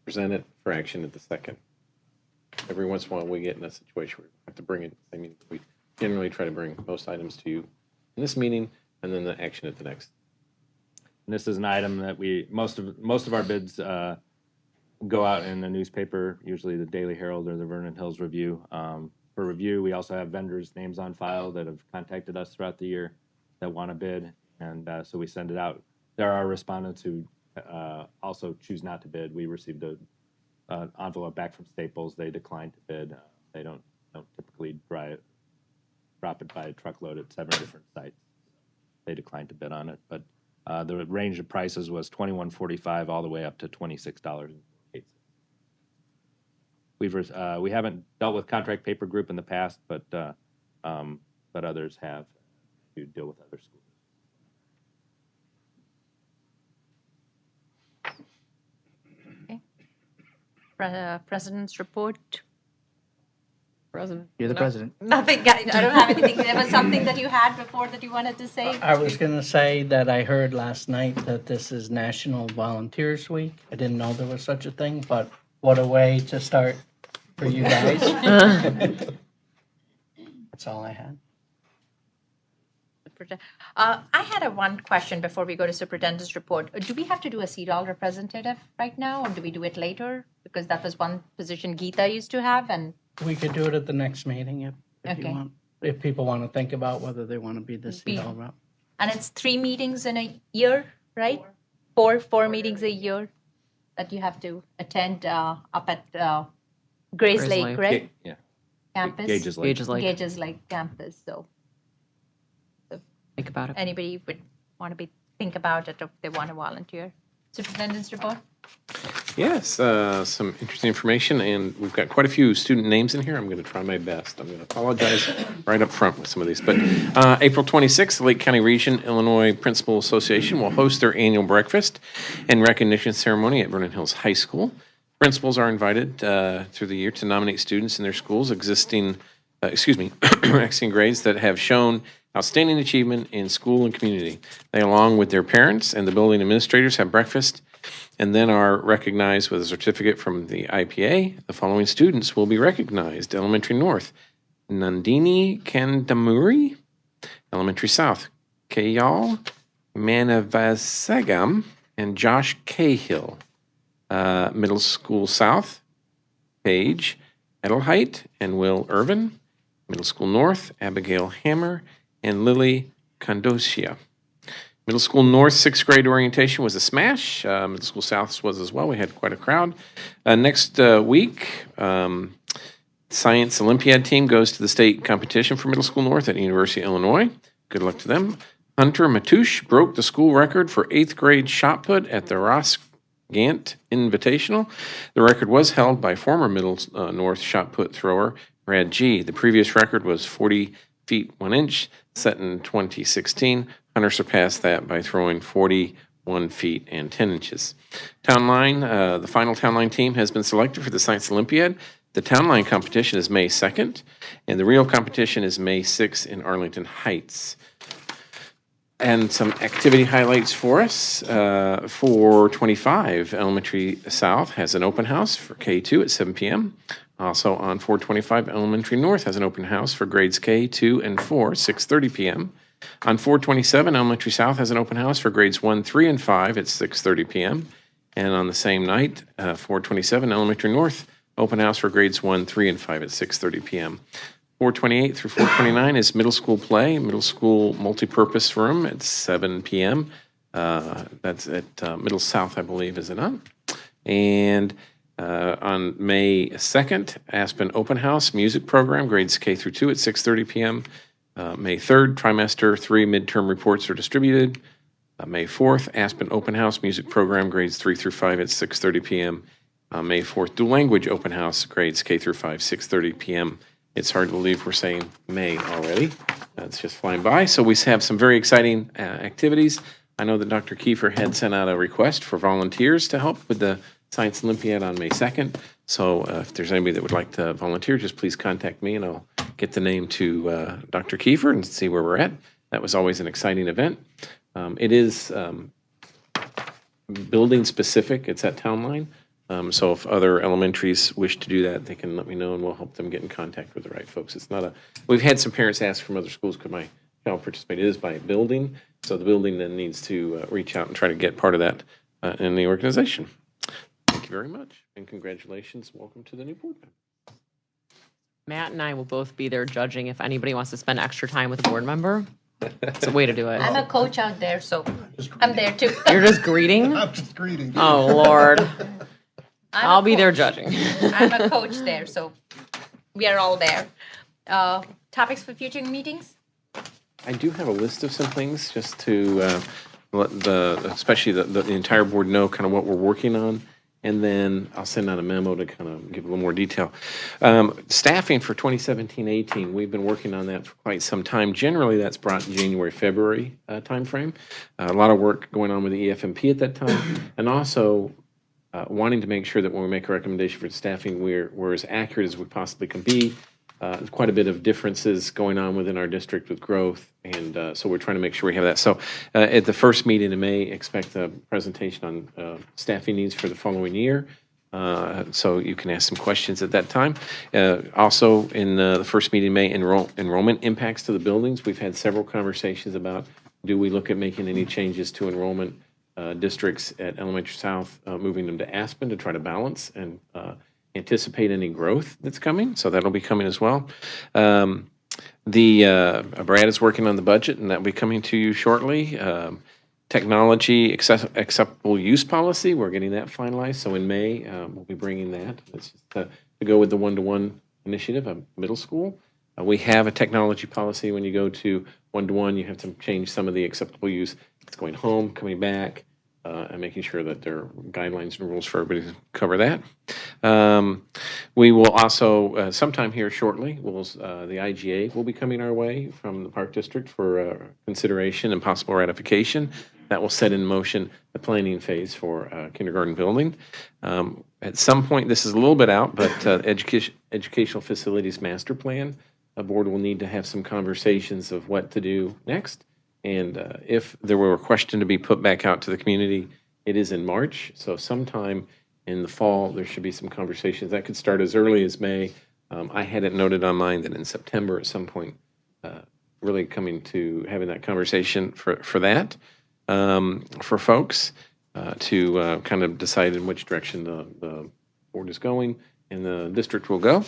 present it for action at the second. Every once in a while, we get in a situation where we have to bring it. I mean, we generally try to bring most items to you in this meeting, and then the action at the next. And this is an item that most of our bids go out in the newspaper, usually the Daily Herald or the Vernon Hills Review. For review, we also have vendors' names on file that have contacted us throughout the year that want to bid, and so we send it out. There are respondents who also choose not to bid. We received an envelope back from Staples. They declined to bid. They don't typically drop it by a truckload at 7 different sites. They declined to bid on it, but the range of prices was $21.45 all the way up to $26.08. We haven't dealt with Contract Paper Group in the past, but others have to deal with other schools. President's report. President. You're the president. Nothing, I don't have anything. There was something that you had before that you wanted to say? I was going to say that I heard last night that this is National Volunteers Week. I didn't know there was such a thing, but what a way to start for you guys. That's all I had. I had one question before we go to superintendent's report. Do we have to do a CEDOL representative right now, or do we do it later? Because that was one position Geeta used to have, and We could do it at the next meeting if you Okay. want. If people want to think about whether they want to be the CEDOL rep. and it's 3 meetings in a year, right? Four meetings a year that you have to attend up at Grays Grays Lake, Lake. right? Yeah. Campus. Gages Lake. Gages Lake. Gages Lake campus. So Think about it. anybody would want to think about it if they want to volunteer. Superintendent's report. Yes, some interesting information, and we've got quite a few student names in here. I'm going to try my best. I'm going to apologize right up front with some of these. But April 26th, the Lake County Region Illinois Principal Association will host their annual breakfast and recognition ceremony at Vernon Hills High School. Principals are invited through the year to nominate students in their schools exceeding grades that have shown outstanding achievement in school and community. They, along with their parents and the building administrators, have breakfast and then are recognized with a certificate from the IPA. The following students will be recognized: Elementary North, Nandini Kandamuri; Elementary South, Kayal Manavasagam and Josh Cahill; Middle School South, Paige Edelheit and Will Irvin; Middle School North, Abigail Hammer and Lily Condosia. Middle School North 6th grade orientation was a smash. Middle School South was as well. We had quite a crowd. Next week, Science Olympiad team goes to the state competition for Middle School North at University of Illinois. Good luck to them. Hunter Matouche broke the school record for 8th grade shot put at the Ross Gant Invitational. The record was held by former Middle North shot put thrower Brad G. The previous record was 40 feet 1 inch. set in 2016. Hunter surpassed that by throwing 41 feet and 10 inches. Town line, the final town line team has been selected for the Science Olympiad. The town line competition is May 2nd, and the real competition is May 6th in Arlington Heights. And some activity highlights for us. 425 Elementary South has an open house for K2 at 7 p.m. Also on 425 Elementary North has an open house for grades K2 and 4, 6:30 p.m. On 427 Elementary South has an open house for grades 1, 3, and 5 at 6:30 p.m. And on the same night, 427 Elementary North, open house for grades 1, 3, and 5 at 6:30 p.m. 428 through 429 is middle school play, middle school multipurpose room at 7 p.m. That's at Middle South, I believe, is it not? And on May 2nd, Aspen Open House Music Program, grades K through 2 at 6:30 p.m. May 3rd, trimester 3 midterm reports are distributed. May 4th, Aspen Open House Music Program, grades 3 through 5 at 6:30 p.m. May 4th, dual language open house, grades K through 5, 6:30 p.m. It's hard to believe we're saying May already. It's just flying by. So we have some very exciting activities. I know that Dr. Kiefer had sent out a request for volunteers to help with the Science Olympiad on May 2nd. So if there's anybody that would like to volunteer, just please contact me and I'll get the name to Dr. Kiefer and see where we're at. That was always an exciting event. It is building specific. It's at Town Line. So if other elementaries wish to do that, they can let me know and we'll help them get in contact with the right folks. It's not we've had some parents ask from other schools, could my child participate? It is by building. So the building then needs to reach out and try to get part of that in the organization. Thank you very much and congratulations. Welcome to the new board member. Matt and I will both be there judging if anybody wants to spend extra time with a board member. It's a way to do it. I'm a coach out there, so I'm there too. You're just greeting? I'm just greeting. Oh, Lord. I'll be there coach. judging. I'm a coach there, so we are all there. Topics for future meetings? I do have a list of some things just to let especially the entire board know kind of what we're working on. And then I'll send out a memo to kind of give a little more detail. Staffing for 2017-18, we've been working on that for quite some time. Generally, that's brought January, February timeframe. A lot of work going on with the EFMP at that time. And also wanting to make sure that when we make a recommendation for staffing, we're as accurate as we possibly can be. There's quite a bit of differences going on within our district with growth, and so we're trying to make sure we have that. So at the first meeting in May, expect a presentation on staffing needs for the following year. So you can ask some questions at that time. Also, in the first meeting in May, enrollment impacts to the buildings. We've had several conversations about, do we look at making any changes to enrollment districts at Elementary South, moving them to Aspen to try to balance and anticipate any growth that's coming. So that'll be coming as well. Brad is working on the budget, and that'll be coming to you shortly. Technology acceptable use policy, we're getting that finalized. So in May, we'll be bringing that. It's just to go with the one-to-one initiative of middle school. We have a technology policy. When you go to one-to-one, you have to change some of the acceptable use. It's going home, coming back, and making sure that there are guidelines and rules for everybody to cover that. We will also, sometime here shortly, the IGA will be coming our way from the Park District for consideration and possible ratification. That will set in motion the planning phase for kindergarten building. At some point, this is a little bit out, but educational facilities master plan, a board will need to have some conversations of what to do next. And if there were a question to be put back out to the community, it is in March. So sometime in the fall, there should be some conversations. That could start as early as May. I had it noted on mine that in September at some point, really coming to having that conversation for that, for folks to kind of decide in which direction the board is going and the district will go.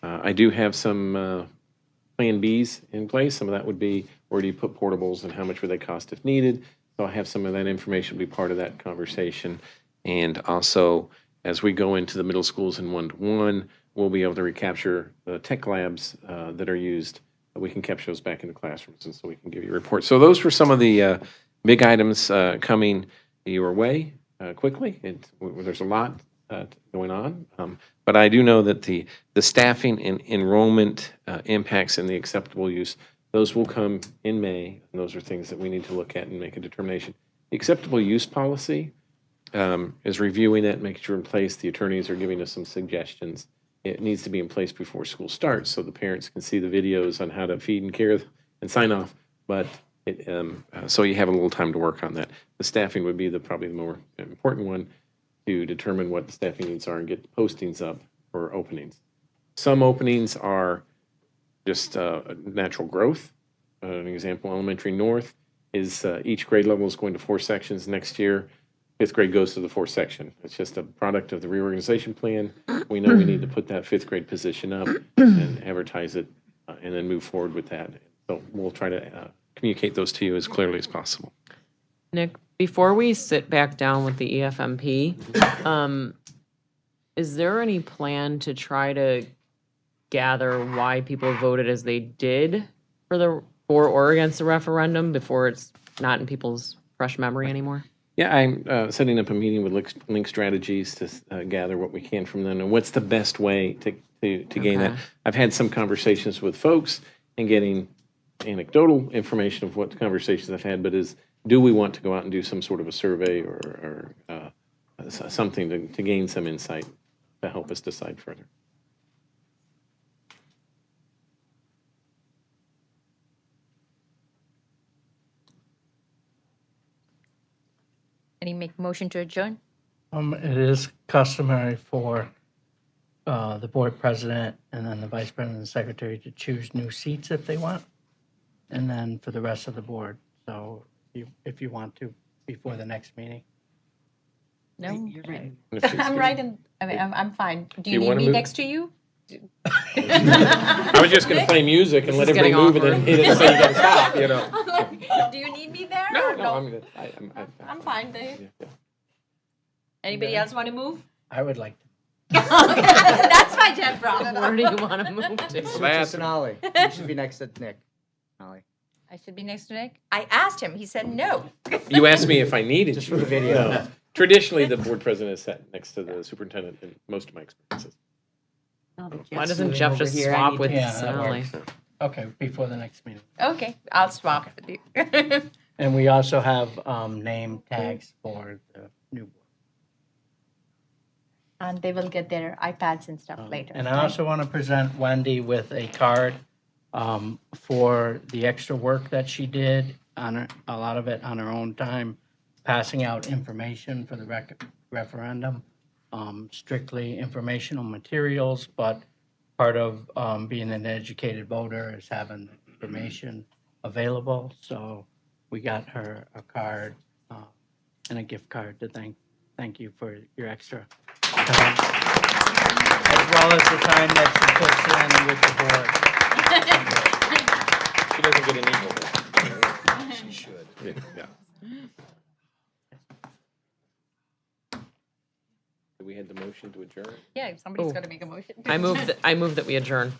I do have some Plan Bs in place. Some of that would be, where do you put portables and how much would they cost if needed? So I have some of that information be part of that conversation. And also, as we go into the middle schools in one-to-one, we'll be able to recapture the tech labs that are used. We can capture those back into classrooms, and so we can give you a report. So those were some of the big items coming your way quickly. There's a lot going on. But I do know that the staffing and enrollment impacts and the acceptable use Those will come in May, and those are things that we need to look at and make a determination. The acceptable use policy is reviewing it, making sure in place. The attorneys are giving us some suggestions. It needs to be in place before school starts so the parents can see the videos on how to feed and care and sign off. But so you have a little time to work on that. The staffing would be probably the more important one to determine what the staffing needs are and get postings up for openings. Some openings are just natural growth. An example, elementary north is each grade level is going to 4 sections next year. 5th grade goes to the 4th section. It's just a product of the reorganization plan. We know we need to put that 5th grade position up and advertise it and then move forward with that. So we'll try to communicate those to you as clearly as possible. Nick, before we sit back down with the EFMP, is there any plan to try to gather why people voted as they did for or against the referendum before it's not in people's fresh memory anymore? Yeah, I'm setting up a meeting with Link Strategies to gather what we can from them and what's the best way to gain that. I've had some conversations with folks and getting anecdotal information of what conversations I've had, but do we want to go out and do some sort of a survey or something to gain some insight to help us decide further? Any make motion to adjourn? It is customary for the board president and then the vice president and secretary to choose new seats if they want, and then for the rest of the board. So if you want to, before the next meeting. No? You're right. I'm right in, I'm fine. Do you need wanna me move? next to you? I was just going to play music and let This is everybody move, and getting then he didn't say you got to stop, you know. Do you need me there? No, or no, I'm fine, Dave. yeah. Anybody else want to move? I would like to. That's my Jeff problem. Where do you want to move to? Switch us and Ollie. You should be next to Nick. Ollie. I should be next to Nick? I asked him. He said no. You asked me if I needed Just you. for the video. No. Traditionally, the board president is sat next to the superintendent in most of my experiences. Why doesn't Jeff just swap with Yeah, that Sally? works. Okay, before the next meeting. Okay, I'll swap with you. And we also have name tags for the new board. And they will get their iPads and stuff later. And I also want to present Wendy with a card for the extra work that she did, a lot of it on her own time, passing out information for the referendum, strictly informational materials, but part of being an educated voter is having information available. So we got her a card and a gift card to thank you for your extra time, as well as the time that she puts in with the board. She doesn't get an equal. She should. Yeah. We had the motion to adjourn. Yeah, somebody's got to make a motion. I move that we adjourn.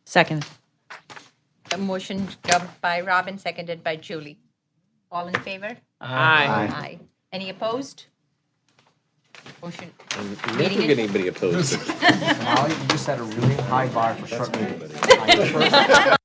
Second. A motion by Robin, seconded by Julie. All in favor? Aye. Aye. Any opposed? Motion. Never get anybody opposed. Ollie, you just set a really high bar for short meetings.